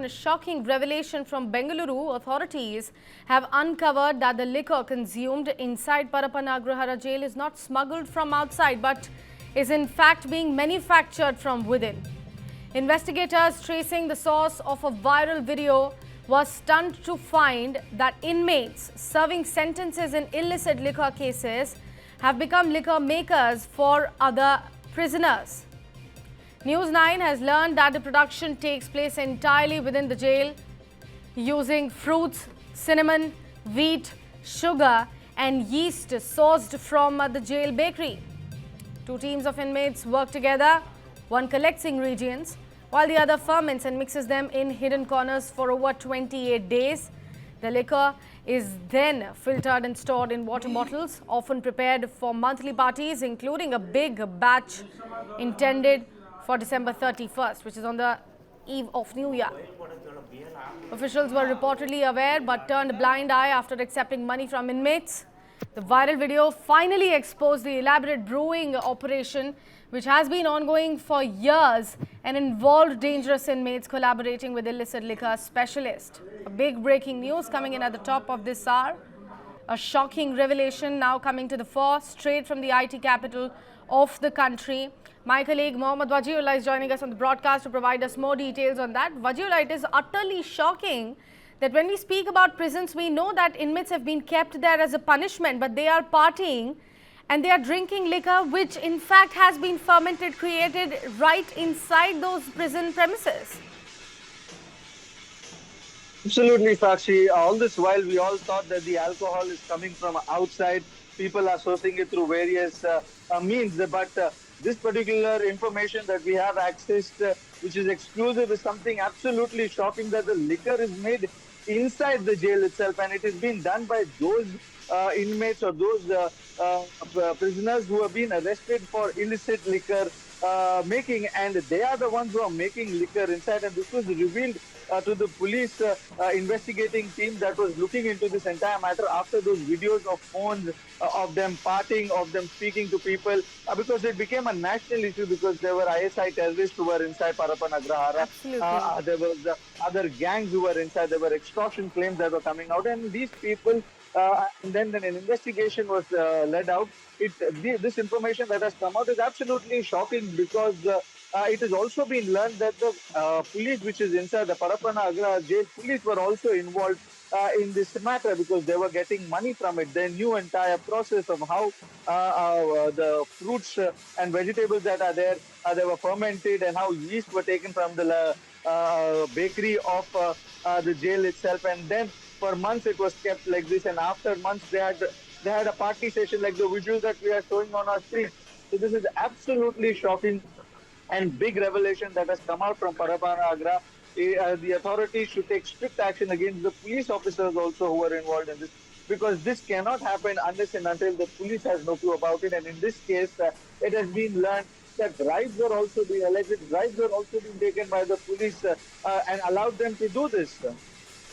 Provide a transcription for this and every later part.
a shocking revelation from Bengaluru. Authorities have uncovered that the liquor consumed inside Parappana Agrahara Jail is not smuggled from outside but is in fact being manufactured from within. Investigators tracing the source of a viral video were stunned to find that inmates serving sentences in illicit liquor cases have become liquor makers for other prisoners. News9 has learned that the production takes place entirely within the jail using fruits, cinnamon, wheat, sugar and yeast sourced from the jail bakery. Two teams of inmates work together. One collects ingredients while the other ferments and mixes them in hidden corners for over 28 days. The liquor is then filtered and stored in water bottles, often prepared for monthly parties, including a big batch intended for December 31st, which is on the eve of New Year. Officials were reportedly aware but turned a blind eye after accepting money from inmates. The viral video finally exposed the elaborate brewing operation, which has been ongoing for years and involved dangerous inmates collaborating with illicit liquor specialists. A big breaking news coming in at the top of this hour. A shocking revelation now coming to the fore, straight from the IT capital of the country. My colleague Mohammad Wajiullah is joining us on the broadcast to provide us more details on that. Wajiullah, it is utterly shocking that when we speak about prisons, we know that inmates have been kept there as a punishment, but they are partying and they are drinking liquor, which in fact has been fermented, created right inside those prison premises. Absolutely, Sakshi. All this while, we all thought that the alcohol is coming from outside. People are sourcing it through various means, but this particular information that we have accessed, which is exclusive, is something absolutely shocking, that the liquor is made inside the jail itself, and it is being done by those inmates or those prisoners who have been arrested for illicit liquor making, and they are the ones who are making liquor inside. And this was revealed to the police investigating team that was looking into this entire matter after those videos of phones of them partying, of them speaking to people, because it became a national issue, because there were ISI terrorists who were inside Parappana Agrahara. There was other gangs who were inside. There were extortion claims that were coming out, and these people, and then an investigation was led out. This information that has come out is absolutely shocking, because it has also been learned that the police, which is inside the Parappana Agrahara Jail, police were also involved in this matter, because they were getting money from it. They knew entire process of how the fruits and vegetables that are there, they were fermented, and how yeast were taken from the bakery of the jail itself, and then for months it was kept like this, and after months they had a party session like the visuals that we are showing on our screen. So this is absolutely shocking and big revelation that has come out from Parappana Agra. The authorities should take strict action against the police officers also who are involved in this, because this cannot happen unless and until the police has no clue about it. And in this case, it has been learned that bribes were also being alleged, bribes were also being taken by the police and allowed them to do this.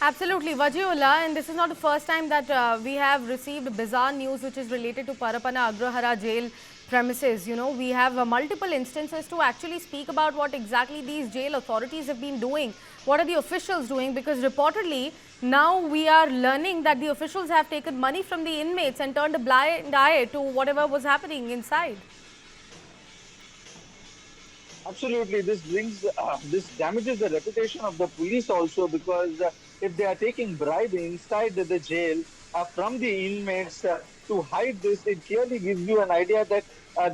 Absolutely, Wajiullah, and this is not the first time that we have received bizarre news which is related to Parappana Agrahara Jail premises. You know, we have multiple instances to actually speak about what exactly these jail authorities have been doing. What are the officials doing? Because reportedly, now we are learning that the officials have taken money from the inmates and turned a blind eye to whatever was happening inside. Absolutely, this damages the reputation of the police also, because if they are taking bribe inside the jail from the inmates to hide this, it clearly gives you an idea that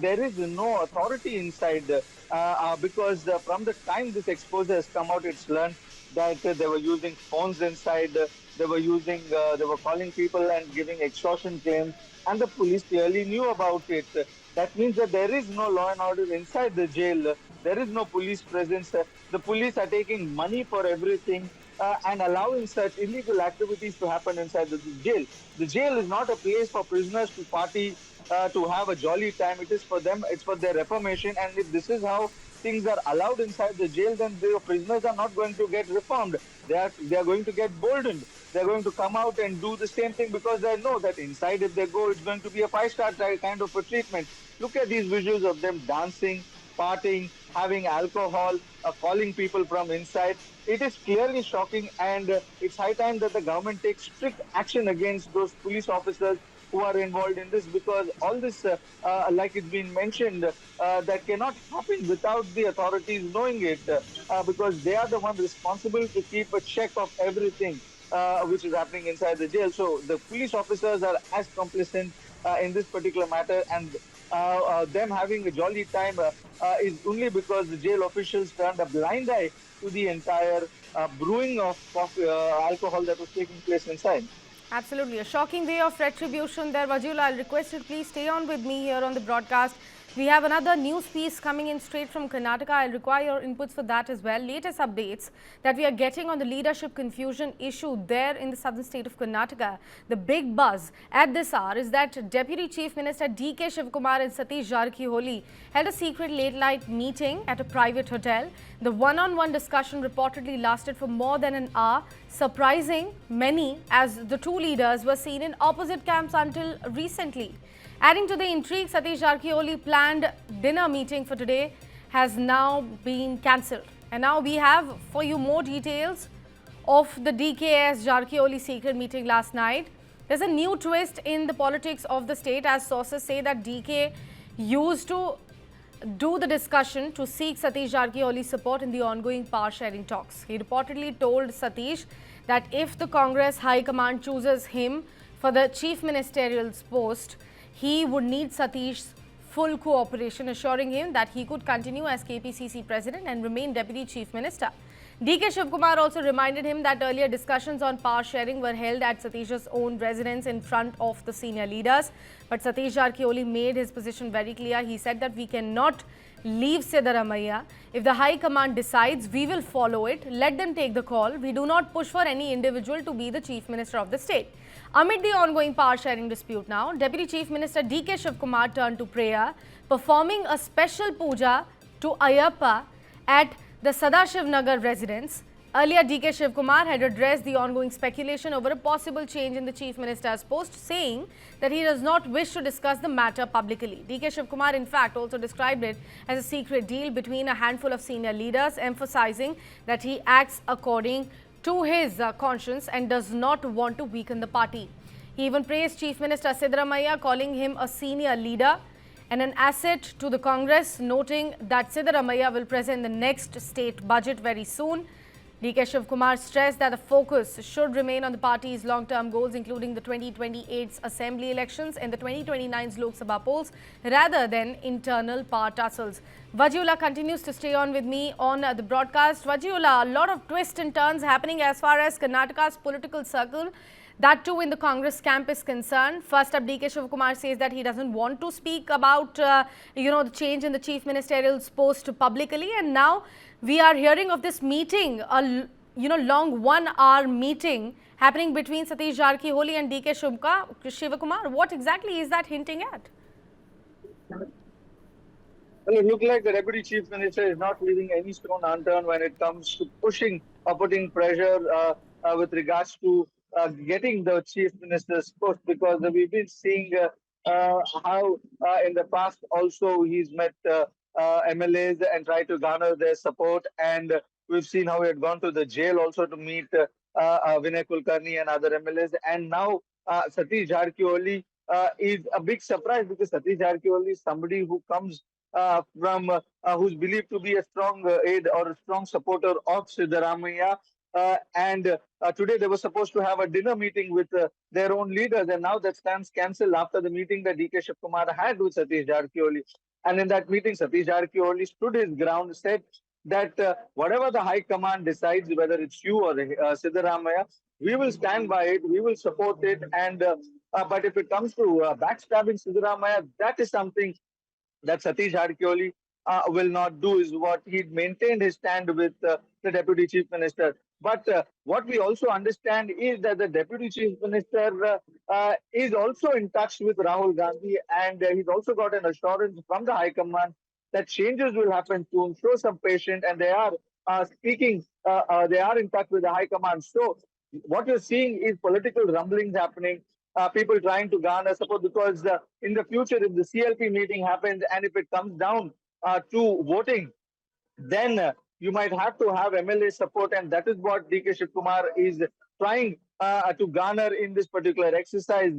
there is no authority inside, because from the time this exposure has come out, it's learned that they were using phones inside, they were calling people and giving extortion claims, and the police clearly knew about it. That means that there is no law and order inside the jail. There is no police presence. The police are taking money for everything and allowing such illegal activities to happen inside the jail. The jail is not a place for prisoners to party, to have a jolly time. It is for them, it's for their reformation. And if this is how things are allowed inside the jail, then the prisoners are not going to get reformed. They are going to get boldened. They're going to come out and do the same thing, because they know that inside, if they go, it's going to be a five-star kind of a treatment. Look at these visuals of them dancing, partying, having alcohol, calling people from inside. it is clearly shocking, and it's high time that the government takes strict action against those police officers who are involved in this, because all this, like it's been mentioned, that cannot happen without the authorities knowing it, because they are the one responsible to keep a check of everything which is happening inside the jail. So the police officers are as complicit in this particular matter, and them having a jolly time is only because the jail officials turned a blind eye to the entire brewing of coffee, alcohol that was taking place inside. Absolutely. A shocking way of retribution there. Vajula, I'll request you to please stay on with me here on the broadcast. We have another news piece coming in straight from Karnataka. I'll require your inputs for that as well. Latest updates that we are getting on the leadership confusion issue there in the southern state of Karnataka. The big buzz at this hour is that Deputy Chief Minister D.K. Shivakumar and Satish Jarkiholi held a secret late-night meeting at a private hotel. The one-on-one discussion reportedly lasted for more than an hour, surprising many as the two leaders were seen in opposite camps until recently. Adding to the intrigue, Satish Jarkiholi planned dinner meeting for today has now been cancelled. And now we have for you more details of the DKS Jarkiholi secret meeting last night. There's a new twist in the politics of the state, as sources say that DK used to do the discussion to seek Satish Jarkiholi's support in the ongoing power sharing talks. He reportedly told Satish that if the Congress High Command chooses him for the chief ministerial post, he would need Satish's full cooperation, assuring him that he could continue as KPCC president and remain deputy chief minister. D.K. Shivakumar also reminded him that earlier discussions on power sharing were held at Satish's own residence in front of the senior leaders. But Satish Jarkiholi made his position very clear. He said that we cannot leave Siddaramaiah. If the High Command decides, we will follow it. Let them take the call. We do not push for any individual to be the chief minister of the state. Amid the ongoing power sharing dispute now, Deputy Chief Minister D.K. Shivakumar turned to prayer, performing a special puja to Ayyappa at the Sadashiv Nagar residence. Earlier, D.K. Shivakumar had addressed the ongoing speculation over a possible change in the Chief Minister's post, saying that he does not wish to discuss the matter publicly. D.K. Shivakumar, in fact, also described it as a secret deal between a handful of senior leaders, emphasizing that he acts according to his conscience and does not want to weaken the party. He even praised Chief Minister Siddaramaiah, calling him a senior leader and an asset to the Congress, noting that Siddaramaiah will present the next state budget very soon. D.K. Shivakumar stressed that the focus should remain on the party's long-term goals, including the 2028 assembly elections and the 2029 Lok Sabha polls, rather than internal power tussles. Vajula continues to stay on with me on the broadcast. Vajula, a lot of twists and turns happening as far as Karnataka's political circle, that too in the Congress camp, is concerned. First up, D.K. Shivakumar says that he doesn't want to speak about, the change in the chief ministerial post publicly. And now we are hearing of this meeting, a long 1 hour meeting happening between Satish Jarkiholi and D.K. Shivakumar. What exactly is that hinting at? Well, it looks like the Deputy Chief Minister is not leaving any stone unturned when it comes to pushing or putting pressure with regards to getting the Chief Minister's post, because we've been seeing how in the past also he's met MLAs and tried to garner their support, and we've seen how he had gone to the jail also to meet Vinay Kulkarni and other MLAs, and now Satish Jarkiholi is a big surprise, because Satish Jarkiholi is somebody who comes from who's believed to be a strong aide or a strong supporter of Siddaramaiah. And today they were supposed to have a dinner meeting with their own leaders, and now that stands cancelled after the meeting that D.K. Shivakumar had with Satish Jarkiholi. And in that meeting, Satish Jarkiholi stood his ground, said that whatever the High Command decides, whether it's you or Siddaramaiah, we will stand by it, we will support it. And but if it comes to backstabbing Siddaramaiah, that is something that Satish Jarkiholi will not do, is what he maintained his stand with the Deputy Chief Minister. But what we also understand is that the Deputy Chief Minister is also in touch with Rahul Gandhi, and he's also got an assurance from the High Command that changes will happen soon. Show some patience, and they are speaking, they are in touch with the High Command. So what you're seeing is political rumblings happening. People trying to garner support, because in the future, if the CLP meeting happens and if it comes down to voting, then you might have to have MLA support, and that is what D.K. Shivakumar is trying to garner in this particular exercise.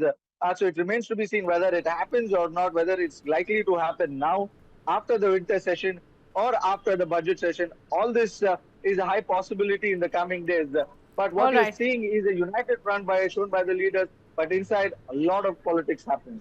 So it remains to be seen whether it happens or not, whether it's likely to happen now, after the winter session, or after the budget session. All this is a high possibility in the coming days. But what All you're right. seeing is a united front shown by the leaders, but inside a lot of politics happening.